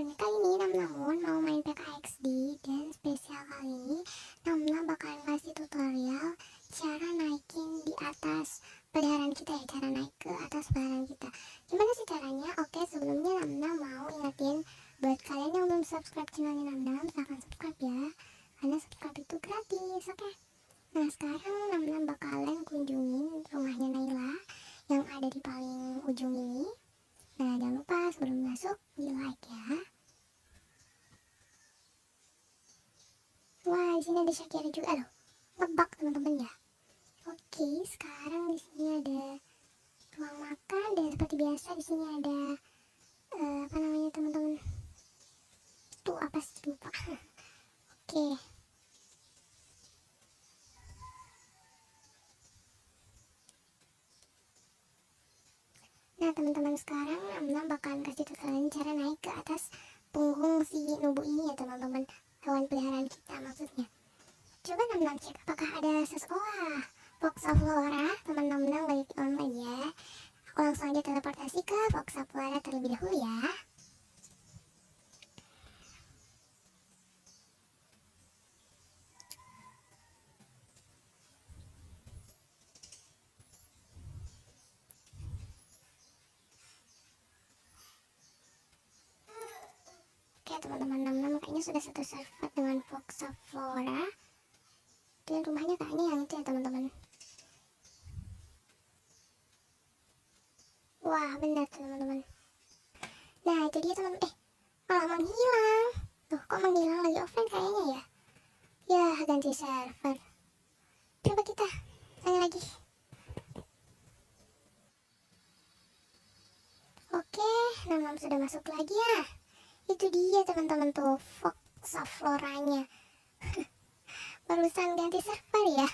teman-teman, kali ini Namnamun mau main PKXD dan spesial kali ini Namna bakalan kasih tutorial cara naikin di atas peliharaan kita ya, cara naik ke atas peliharaan kita. Gimana sih caranya? Oke, sebelumnya Namna mau ingetin buat kalian yang belum subscribe channelnya Namna, silahkan subscribe ya, karena subscribe itu gratis, oke? Nah sekarang Namna bakalan kunjungin rumahnya Naila yang ada di paling ujung ini. Nah jangan lupa sebelum masuk di like ya. Wah di sini ada Shakira juga loh, ngebug teman-teman ya. Oke, sekarang di sini ada ruang makan dan seperti biasa di sini ada apa namanya teman-teman? Itu apa sih, lupa. Oke. Nah teman-teman, sekarang Namna bakalan kasih tutorial cara naik ke atas punggung si nubu ini ya teman-teman, hewan peliharaan kita maksudnya. Coba Namna cek apakah ada sekolah Foxaflora, teman Namna lagi online ya. Aku langsung aja teleportasi ke Foxaflora terlebih dahulu ya. Oke teman-teman, Namna kayaknya sudah satu server dengan Foxaflora dan rumahnya kayaknya yang itu ya teman-teman. Wah benar teman-teman. Nah itu dia teman-teman. Malah menghilang. Tuh kok menghilang, lagi offline kayaknya ya. Ya ganti server. Coba kita tanya lagi. Oke, Namnam sudah masuk lagi ya. Itu dia teman-teman tuh Foxafloranya. Barusan ganti server ya.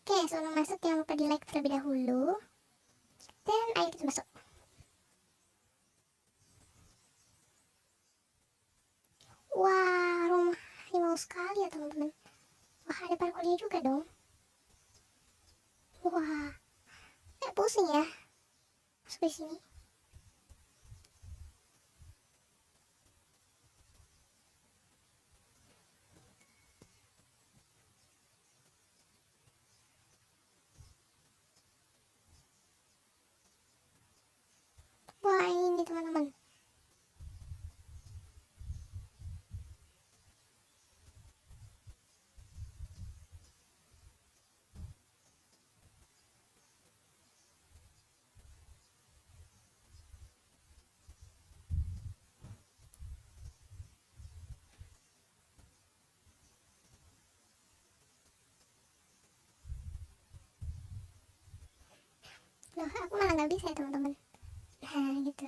Oke, sebelum masuk jangan lupa di like terlebih dahulu. Dan ayo kita masuk. Wah, rumah harimau sekali ya teman-teman. Wah, ada parkurnya juga dong. Wah, pusing ya masuk di sini. Wah, ini teman-teman. Loh, aku malah nggak bisa ya teman-teman. Nah, gitu.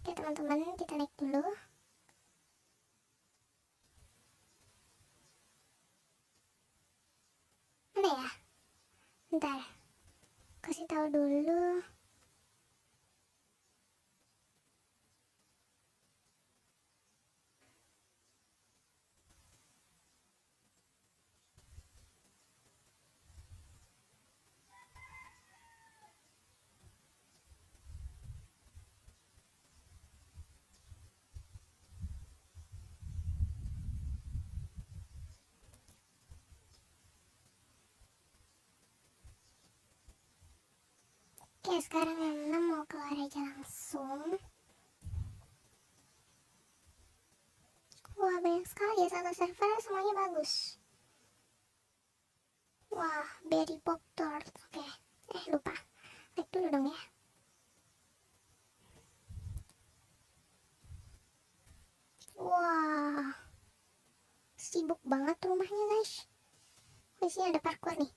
Oke teman-teman, kita naik dulu. Mana ya? Bentar, kasih tahu dulu. Oke, sekarang Namna mau keluar aja langsung. Wah, banyak sekali ya satu server, semuanya bagus. Wah, berry pop tart. Oke, lupa. Like dulu dong ya. Wah, sibuk banget rumahnya guys. Di sini ada parkour nih.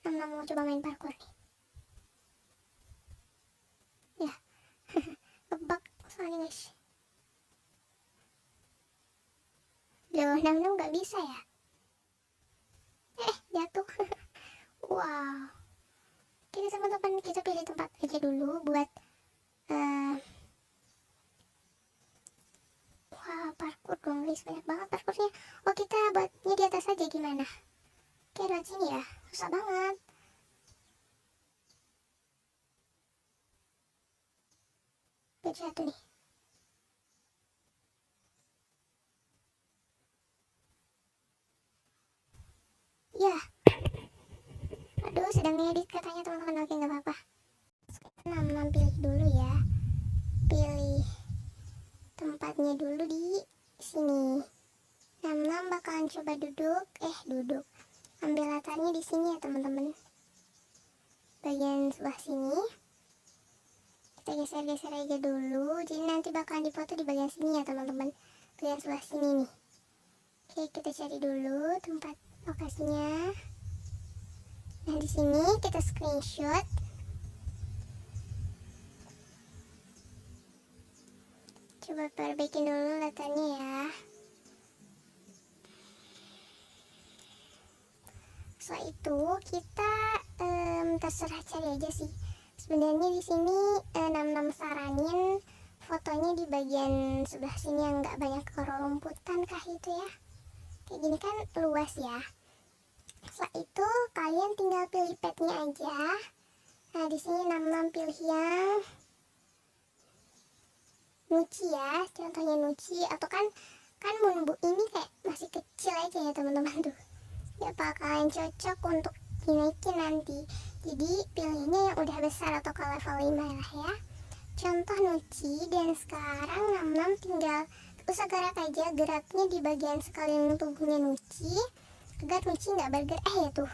Namna mau coba main parkour nih. Ya, kebak soalnya guys. Loh, Namna nggak bisa ya? Jatuh. Wow. Oke teman-teman, kita pilih tempat aja dulu buat parkour dong guys, banyak banget parkournya. Oh, kita buatnya di atas aja gimana? Oke, buat sini ya, susah banget. Baju satu nih. Ya, aduh sedang ngedit katanya teman-teman. Oke, nggak apa-apa. Nah, pilih dulu ya, pilih tempatnya dulu di sini. Nam bakalan coba duduk, ambil latarnya di sini ya teman-teman, bagian sebelah sini. Kita geser-geser aja dulu, jadi nanti bakalan dipoto di bagian sini ya teman-teman, bagian sebelah sini nih. Oke, kita cari dulu tempat lokasinya. Nah, di sini kita screenshot. Coba perbaikin dulu latarnya ya. Setelah itu kita terserah cari aja sih. Sebenarnya di sini Nam saranin fotonya di bagian sebelah sini yang nggak banyak kerumputan kah itu ya. Kayak gini kan luas ya. Setelah itu kalian tinggal pilih petnya aja. Nah, di sini Nam pilih yang Nuci ya, contohnya Nuci, atau kan Munbu ini kayak masih kecil aja ya teman-teman tuh. Ya bakalan cocok untuk dinaikin nanti. Jadi pilihnya yang udah besar atau ke level 5 lah ya. Contoh Nuci, dan sekarang Nam tinggal usah gerak aja, geraknya di bagian sekeliling tubuhnya Nuci agar Nuci nggak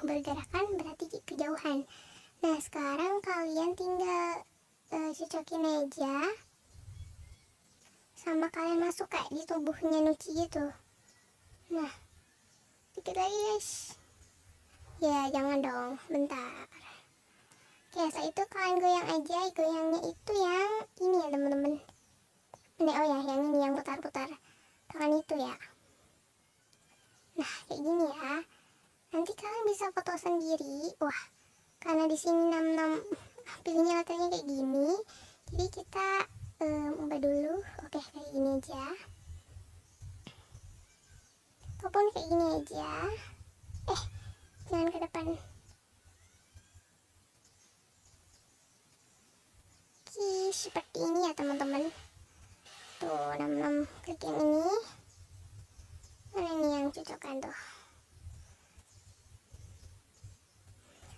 bergerak kan berarti kejauhan. Nah, sekarang kalian tinggal cocokin aja sama kalian masuk kayak di tubuhnya Nuci gitu. Nah, dikit lagi guys. Ya jangan dong, bentar. Oke, setelah itu kalian goyang aja. Goyangnya itu yang ini ya teman-teman. Oh ya, yang ini yang putar-putar tangan itu ya. Nah, kayak gini ya. Nanti kalian bisa foto sendiri. Wah, karena di sini Nam pilihnya latarnya kayak gini, jadi kita ubah dulu. Oke, kayak gini aja. Ataupun kayak gini aja. Jangan ke depan. Seperti ini ya teman-teman. Tuh, Nam klik yang ini. Mana ini yang cocokan tuh.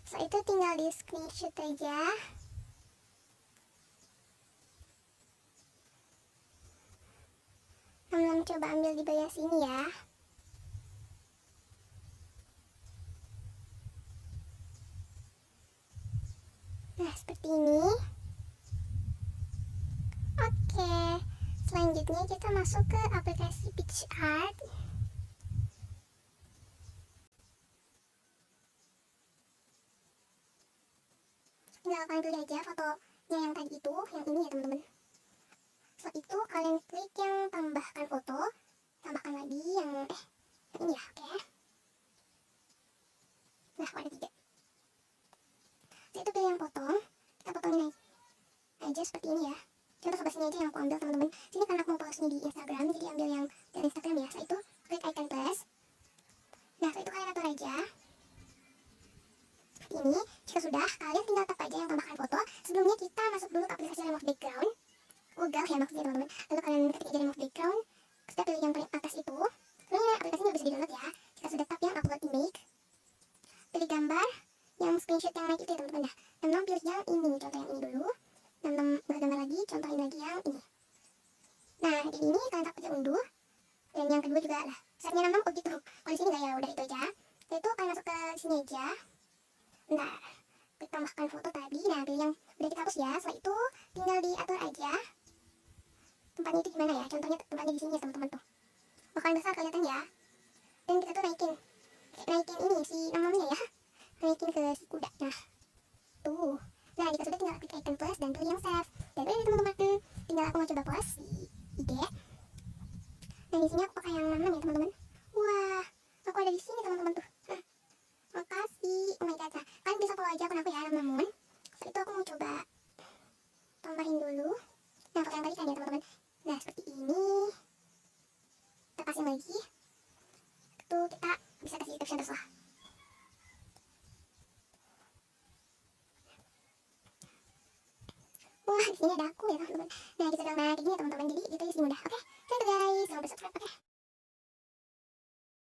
Setelah itu tinggal di screenshot aja. Nam coba ambil di bagian sini ya. Nah, seperti ini. Oke, selanjutnya kita masuk ke aplikasi PicArt. Tinggal kalian pilih aja fotonya yang tadi itu, yang ini ya teman-teman. Setelah itu kalian klik yang tambahkan foto, tambahkan lagi yang ini ya, oke. Nah, ada 3. Setelah itu pilih yang potong, kita potongin aja seperti ini ya. Contoh sebelah sini aja yang aku ambil teman-teman. Sini karena aku mau postnya di Instagram, jadi ambil yang dari Instagram ya. Setelah itu klik icon plus. Nah, setelah itu kalian atur aja seperti ini. Jika sudah, kalian tinggal tap aja yang tambahkan foto. Sebelumnya kita masuk dulu ke aplikasi remove background, Google ya maksudnya teman-teman. Lalu kalian ketik aja remove background, kita pilih yang paling atas itu. Sebenarnya aplikasinya bisa di-download ya. Jika sudah tap yang upload image, pilih gambar yang screenshot yang naik itu ya teman-teman. Nah, pilih yang ini, contoh yang ini dulu. Gambar lagi, contohin lagi yang ini. Nah, di ini kalian tap aja unduh. Dan yang kedua juga lah. Setnya 6 oh gitu. Kalau di sini nggak ya, udah itu aja. Setelah itu kalian masuk ke sini aja. Bentar, klik tambahkan foto tadi. Nah, pilih yang udah kita hapus ya. Setelah itu tinggal diatur aja tempatnya itu gimana ya. Contohnya tempatnya di sini ya teman-teman tuh. Bakalan besar kelihatan ya. Dan kita tuh naikin ini si namanya ya. Naikin ke si kuda. Nah, tuh. Nah, jika sudah tinggal klik icon plus dan pilih yang save. Dan pilih teman-teman. Tinggal aku mau coba post di IG. Nah, di sini aku pakai yang 6 ya teman-teman. Wah, aku ada di sini teman-teman tuh. Makasih. Oh my god. Nah, kalian bisa follow aja akun aku ya, namun setelah itu aku mau coba tambahin dulu. Nah, foto yang tadi kan ya teman-teman. Nah, seperti ini. kita pasin lagi. Itu kita bisa kasih tips and tricks lah. Wah, di sini ada aku ya teman-teman. Nah, gitu dong. Nah, kayak gini teman-teman. Jadi itu isi mudah. Oke, thank you guys. Jangan lupa subscribe.